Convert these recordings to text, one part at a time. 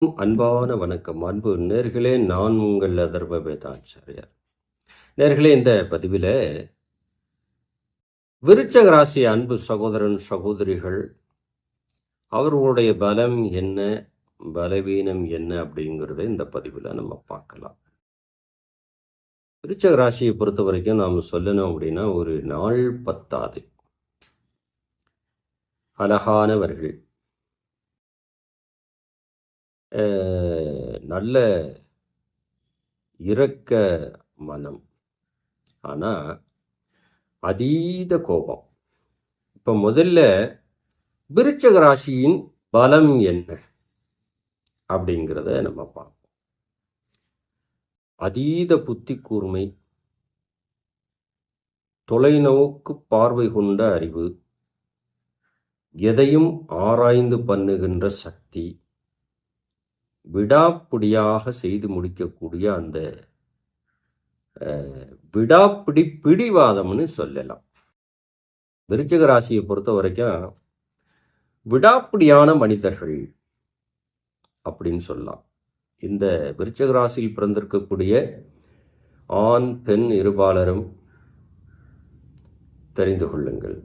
அன்பான வணக்கம். அன்பு நேர்களே, நான் உங்கள் அதர்வ வேதாச்சாரியார். நேர்களே, இந்த பதிவில் விருச்சக ராசி அன்பு சகோதரன் சகோதரிகள் அவர்களுடைய பலம் என்ன, பலவீனம் என்ன அப்படிங்கிறத இந்த பதிவில் நம்ம பார்க்கலாம். விருச்சக ராசியை பொறுத்த வரைக்கும் நாம் சொல்லணும் அப்படின்னா, ஒரு நாள் பத்தாது. அழகானவர்கள், நல்ல இரக்க மனம், ஆனால் அதீத கோபம். இப்போ முதல்ல விருச்சக ராசியின் பலம் என்ன அப்படிங்கிறத நம்ம பார்ப்போம். அதீத புத்தி கூர்மை, தொலைநோக்கு பார்வை கொண்ட அறிவு, எதையும் ஆராய்ந்து பண்ணுகின்ற சக்தி, விடாப்பிடியாக செய்து முடிக்கக்கூடிய அந்த விடாப்பிடி பிடிவாதம்னு சொல்லலாம். விருச்சிக ராசியை பொறுத்த வரைக்கும் விடாப்பிடியான மனிதர்கள் அப்படின்னு சொல்லலாம். இந்த விருச்சிக ராசியில் பிறந்திருக்கக்கூடிய ஆண் பெண் இருபாலரும் தெரிந்து கொள்ளுங்கள்.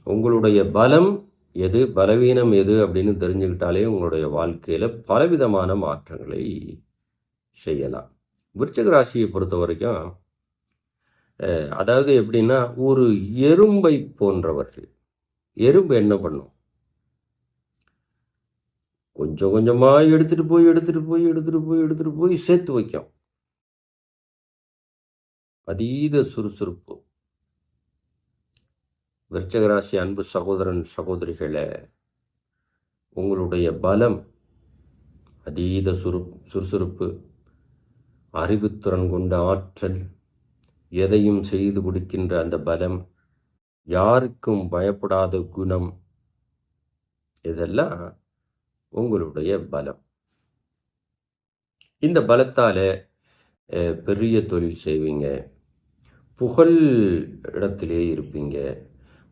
உங்களுடைய பலம் எது, பலவீனம் எது அப்படின்னு தெரிஞ்சுக்கிட்டாலே உங்களுடைய வாழ்க்கையில் பலவிதமான மாற்றங்களை செய்யலாம். விருச்சிக ராசியை பொறுத்த வரைக்கும் அதாவது எப்படின்னா, ஒரு எறும்பை போன்றவர்கள். எறும்பு என்ன பண்ணும்? கொஞ்சம் கொஞ்சமாக எடுத்துட்டு போய் சேர்த்து வைக்கும். அதீத சுறுசுறுப்பு. விருச்சிக ராசி அன்பு சகோதரன் சகோதரிகளே, உங்களுடைய பலம் அதீத சுறுசுறுப்பு, அறிவுத்திறன் கொண்ட ஆற்றல், எதையும் செய்து முடிக்கின்ற அந்த பலம், யாருக்கும் பயப்படாத குணம், இதெல்லாம் உங்களுடைய பலம். இந்த பலத்தால பெரிய தொழில் செய்வீங்க, புகழ் இடத்திலே இருப்பீங்க,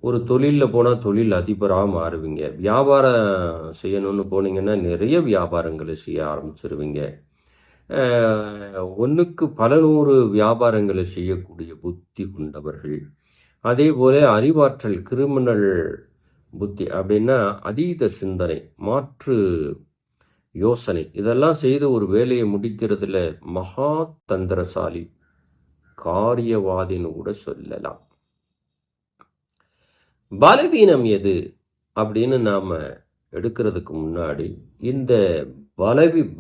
ஒரு தொழிலில் போனால் தொழில் அதிபராக மாறுவீங்க, வியாபாரம் செய்யணும்னு போனீங்கன்னா நிறைய வியாபாரங்களை செய்ய ஆரம்பிச்சிருவீங்க. ஒன்றுக்கு பல நூறு வியாபாரங்களை செய்யக்கூடிய புத்தி கொண்டவர்கள். அதே போல அறிவாற்றல், கிரிமினல் புத்தி அப்படின்னா அதீத சிந்தனை, மாற்று யோசனை, இதெல்லாம் செய்து ஒரு வேலையை முடிக்கிறதுல மகா தந்திரசாலி, காரியவாதின்னு கூட சொல்லலாம். பலவீனம் எது அப்படின்னு நாம எடுக்கிறதுக்கு முன்னாடி இந்த